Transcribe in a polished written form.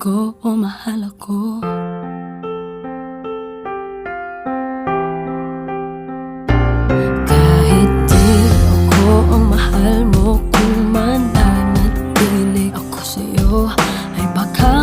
ko o mahal ako. Kahit di ako ang mahal mo, kung mananatili ako sa'yo, ay baka